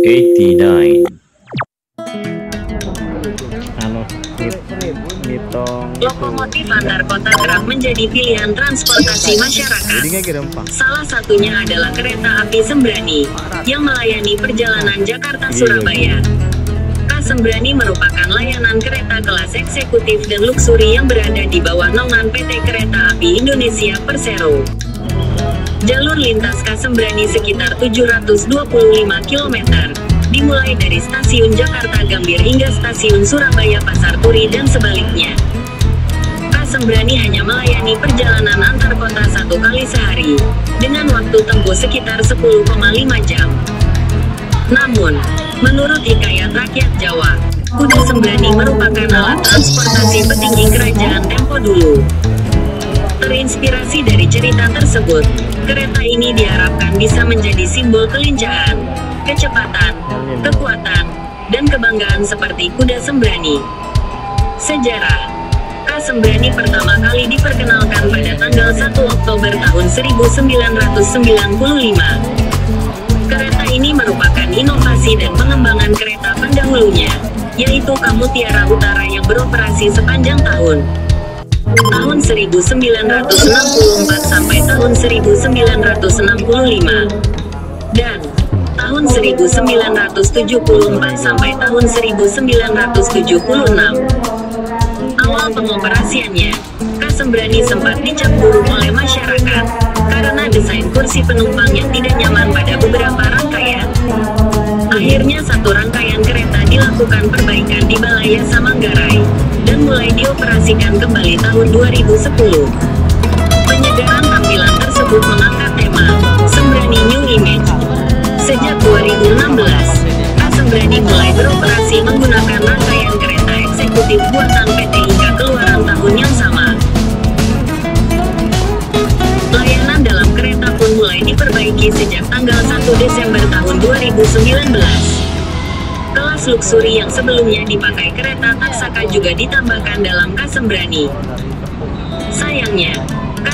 89. Lokomotif antar kota kerap menjadi pilihan transportasi masyarakat. Salah satunya adalah kereta api Sembrani, yang melayani perjalanan Jakarta-Surabaya. Sembrani merupakan layanan kereta kelas eksekutif dan luksuri yang berada di bawah naungan PT Kereta Api Indonesia Persero. Jalur lintas Sembrani sekitar 725 km, dimulai dari stasiun Jakarta Gambir hingga stasiun Surabaya Pasar Turi dan sebaliknya. Sembrani hanya melayani perjalanan antar kota satu kali sehari, dengan waktu tempuh sekitar 10,5 jam. Namun, menurut hikayat rakyat Jawa, kuda Sembrani merupakan alat transportasi petinggi kerajaan tempo dulu. Terinspirasi dari cerita tersebut, kereta ini diharapkan bisa menjadi simbol kelincahan, kecepatan, kekuatan, dan kebanggaan seperti kuda Sembrani. Sejarah: Sembrani pertama kali diperkenalkan pada tanggal 1 Oktober tahun 1995. Kereta ini merupakan inovasi dan pengembangan kereta pendahulunya, yaitu Kamutiara Utara yang beroperasi sepanjang tahun 1964 sampai tahun 1965, dan tahun 1974 sampai tahun 1976. Awal pengoperasiannya, Sembrani sempat dicap buruk oleh masyarakat, karena desain kursi penumpang yang tidak nyaman pada beberapa rangkaian. Akhirnya satu rangkaian kereta dilakukan perbaikan di Balayasa Manggarai, dan mulai dioperasikan kembali tahun 2010. Penyegaran tampilan tersebut mengangkat tema, Sembrani New Image. Sejak 2016, Sembrani mulai beroperasi menggunakan rangkaian kereta eksekutif buatan PT Inka keluaran tahun yang sama. Layanan dalam kereta pun mulai diperbaiki sejak tanggal 1 Desember tahun 2019. Kelas luksuri yang sebelumnya dipakai kereta Taksaka juga ditambahkan dalam Sembrani. Sayangnya,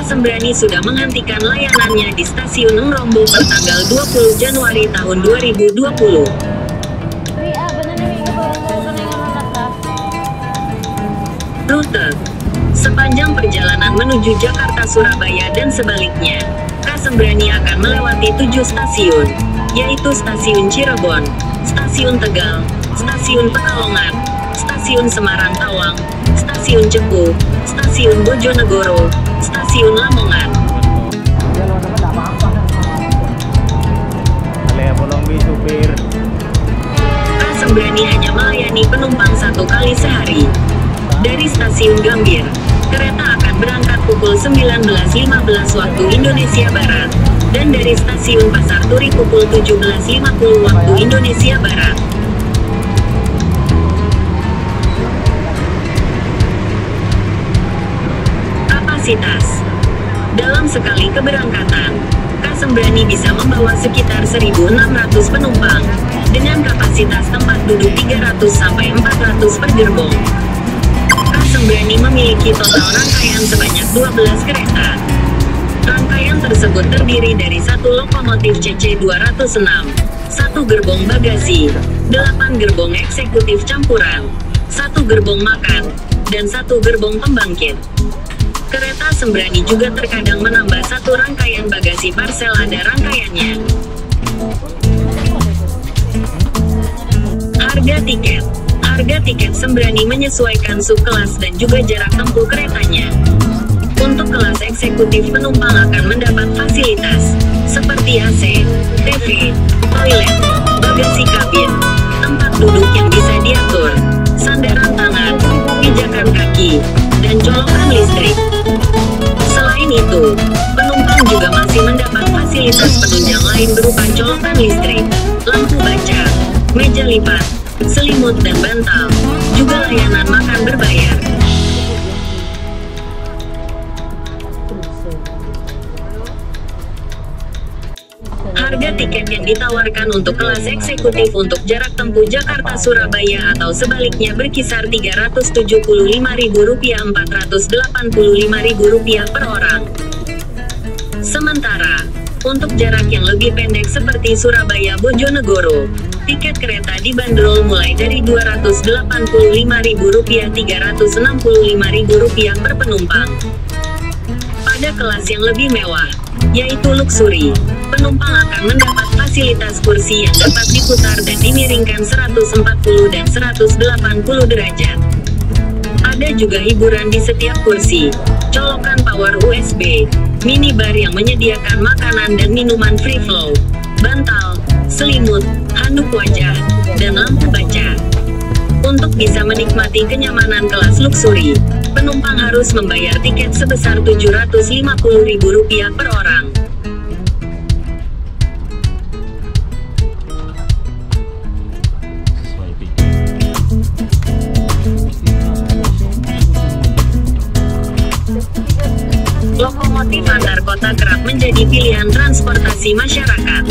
Sembrani sudah menghentikan layanannya di stasiun Ngrombo per tanggal 20 Januari tahun 2020. Rute: sepanjang perjalanan menuju Jakarta-Surabaya dan sebaliknya, Sembrani akan melewati 7 stasiun, yaitu Stasiun Cirebon, Stasiun Tegal, Stasiun Pekalongan, Stasiun Semarang Tawang, Stasiun Cepu, Stasiun Bojonegoro, Stasiun Lamongan. Sembrani hanya melayani penumpang satu kali sehari. Dari Stasiun Gambir, kereta akan berangkat pukul 19.15 waktu Indonesia Barat, dan dari Stasiun Pasar Turi pukul 17.50 waktu Indonesia Barat. Kapasitas: dalam sekali keberangkatan, Sembrani bisa membawa sekitar 1.600 penumpang, dengan kapasitas tempat duduk 300-400 per gerbong. Sembrani memiliki total rangkaian sebanyak 12 kereta. Rangkaian tersebut terdiri dari 1 lokomotif CC206, 1 gerbong bagasi, 8 gerbong eksekutif campuran, 1 gerbong makan, dan 1 gerbong pembangkit. Kereta Sembrani juga terkadang menambah 1 rangkaian bagasi parcel ada rangkaiannya. Harga tiket: harga tiket Sembrani menyesuaikan subkelas dan juga jarak tempuh keretanya. Untuk kelas eksekutif penumpang akan mendapat fasilitas seperti AC, TV, toilet, bagasi kabin, tempat duduk yang bisa diatur, sandaran tangan, pijakan kaki, dan colokan listrik. Selain itu, penumpang juga masih mendapat fasilitas penunjang lain berupa colokan listrik, lampu baca, meja lipat, selimut dan bantal, juga layanan makan berbayar. Harga tiket yang ditawarkan untuk kelas eksekutif untuk jarak tempuh Jakarta-Surabaya atau sebaliknya berkisar Rp375.000–485.000 per orang. Sementara, untuk jarak yang lebih pendek seperti Surabaya-Bojonegoro, Tiket kereta dibanderol mulai dari Rp285.000 Rp365.000 per penumpang. Pada kelas yang lebih mewah, yaitu luxury, penumpang akan mendapat fasilitas kursi yang dapat diputar dan dimiringkan 140 dan 180 derajat. Ada juga hiburan di setiap kursi, colokan power USB, minibar yang menyediakan makanan dan minuman free flow, bantal, selimut, handuk wajah, dan lampu baca. Untuk bisa menikmati kenyamanan kelas luxury, penumpang harus membayar tiket sebesar Rp750.000 per orang. Lokomotif antar kota kerap menjadi pilihan transportasi masyarakat.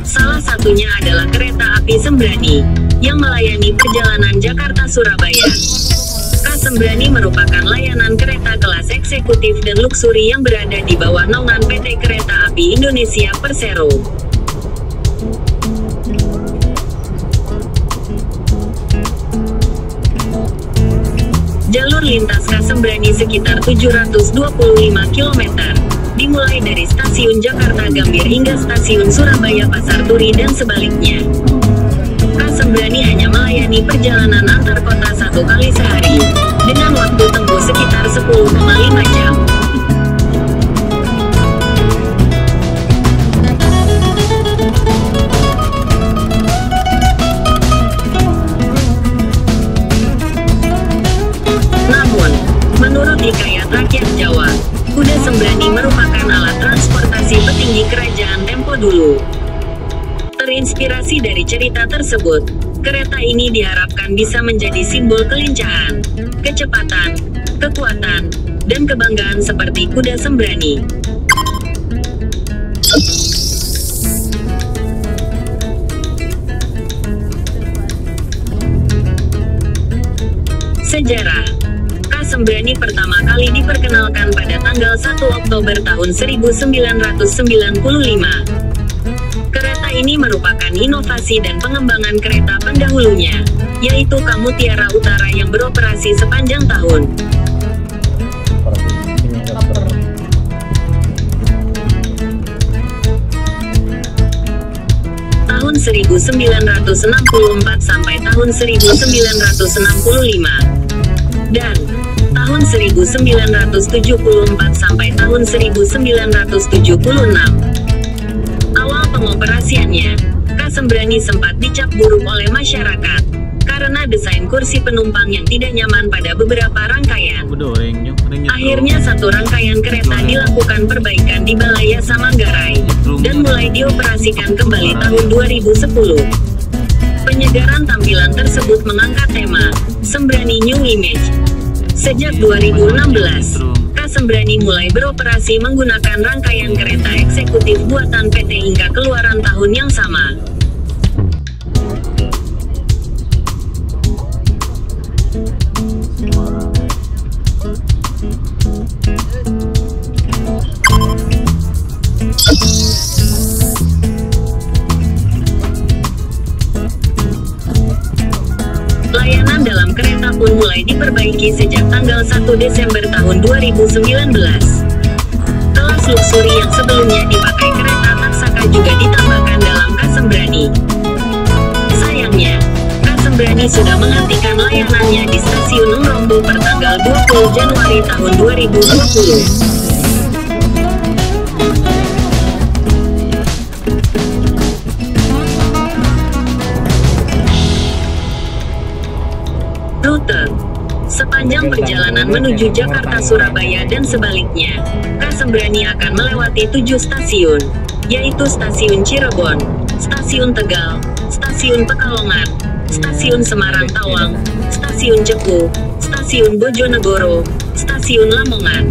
Salah satunya adalah kereta api Sembrani, yang melayani perjalanan Jakarta-Surabaya. Sembrani merupakan layanan kereta kelas eksekutif dan luxury yang berada di bawah naungan PT Kereta Api Indonesia Persero. Jalur lintas Sembrani sekitar 725 km, dimulai dari stasiun Jakarta Gambir hingga stasiun Surabaya Pasar Turi dan sebaliknya. Sembrani hanya melayani perjalanan antar kota 1 kali sehari, dengan waktu tempuh sekitar 10,5 jam. Namun, menurut hikayat rakyat Jawa, kuda Sembrani merupakan alat transportasi petinggi kerajaan tempo dulu. Terinspirasi dari cerita tersebut, kereta ini diharapkan bisa menjadi simbol kelincahan, kecepatan, kekuatan, dan kebanggaan seperti kuda Sembrani. Sejarah. Sembrani pertama kali diperkenalkan pada tanggal 1 Oktober tahun 1995. Kereta ini merupakan inovasi dan pengembangan kereta pendahulunya, yaitu Kamutiara Utara yang beroperasi sepanjang tahun. Tahun 1964 sampai tahun 1965. Dan tahun 1974 sampai tahun 1976. Awal pengoperasiannya, Sembrani sempat dicap buruk oleh masyarakat karena desain kursi penumpang yang tidak nyaman pada beberapa rangkaian. Akhirnya satu rangkaian kereta dilakukan perbaikan di Balai Yasa Manggarai dan mulai dioperasikan kembali tahun 2010. Penyegaran tampilan tersebut mengangkat tema Sembrani New Image. Sejak 2016, Sembrani mulai beroperasi menggunakan rangkaian kereta eksekutif buatan PT hingga keluaran tahun yang sama. Layanan dalam kereta pun mulai diperbaiki sejak tanggal 1 Desember tahun 2019. Kelas luxury yang sebelumnya dipakai kereta Taksaka juga ditambahkan dalam Sembrani. Sayangnya, Sembrani sudah menghentikan layanannya di stasiun Ngrombo per tanggal 20 Januari tahun 2020. Rute. Sepanjang perjalanan menuju Jakarta-Surabaya dan sebaliknya, Sembrani akan melewati 7 stasiun, yaitu Stasiun Cirebon, Stasiun Tegal, Stasiun Pekalongan, Stasiun Semarang Tawang, Stasiun Cepu, Stasiun Bojonegoro, Stasiun Lamongan.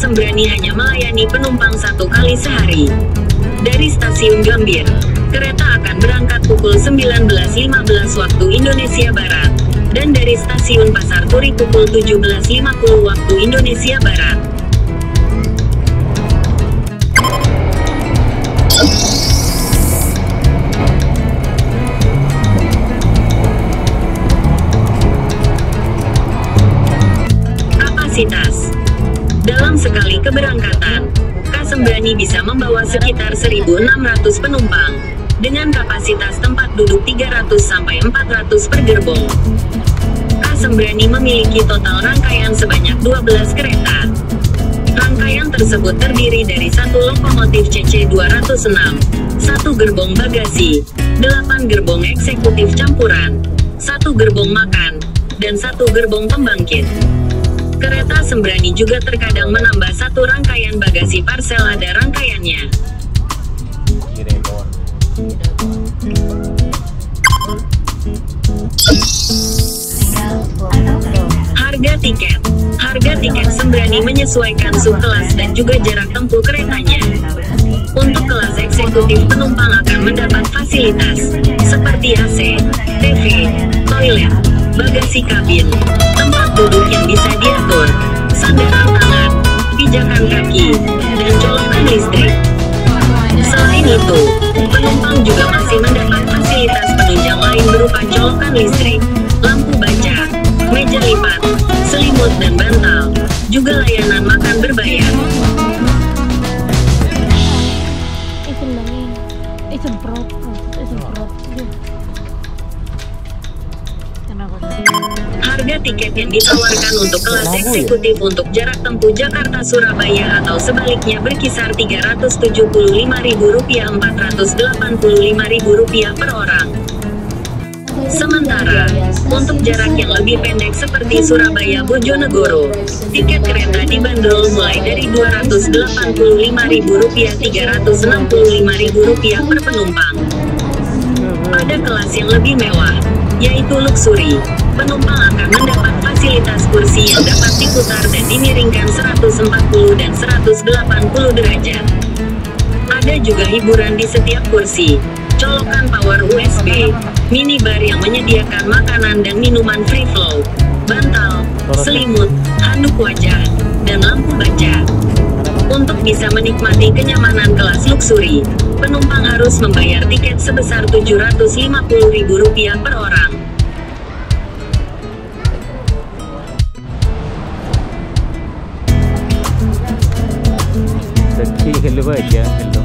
Sembrani hanya melayani penumpang 1 kali sehari. Dari Stasiun Gambir, kereta akan berangkat pukul 19.15 waktu Indonesia Barat, dan dari stasiun Pasar Turi pukul 17.50 waktu Indonesia Barat. Kapasitas. Dalam sekali keberangkatan, Sembrani bisa membawa sekitar 1.600 penumpang, dengan kapasitas tempat duduk 300-400 per gerbong. Sembrani memiliki total rangkaian sebanyak 12 kereta. Rangkaian tersebut terdiri dari 1 lokomotif CC206, 1 gerbong bagasi, 8 gerbong eksekutif campuran, 1 gerbong makan, dan 1 gerbong pembangkit. Kereta Sembrani juga terkadang menambah 1 rangkaian bagasi parcel ada rangkaiannya. Harga tiket. Harga tiket Sembrani menyesuaikan subkelas dan juga jarak tempuh keretanya. Untuk kelas eksekutif penumpang akan mendapat fasilitas seperti AC, TV, toilet, bagasi kabin, tempat duduk yang bisa diatur, sandaran tangan, pijakan kaki, dan colokan listrik. Selain itu, penumpang juga masih mendapat fasilitas penunjang lain berupa colokan listrik, lampu baca, meja lipat, selimut dan bantal, juga layanan makan berbayar. Harga tiket yang ditawarkan untuk kelas eksekutif untuk jarak tempuh Jakarta-Surabaya atau sebaliknya berkisar Rp375.000–485.000 per orang. Sementara, untuk jarak yang lebih pendek seperti Surabaya-Bojonegoro, tiket kereta dibanderol mulai dari Rp285.000–365.000 per penumpang. Pada kelas yang lebih mewah, yaitu luxury, penumpang akan mendapat fasilitas kursi yang dapat diputar dan dimiringkan 140 dan 180 derajat. Ada juga hiburan di setiap kursi, colokan power USB, minibar yang menyediakan makanan dan minuman free flow, bantal, selimut, handuk wajah, dan lampu baca. Untuk bisa menikmati kenyamanan kelas luxury, penumpang harus membayar tiket sebesar Rp750.000 per orang. Hello.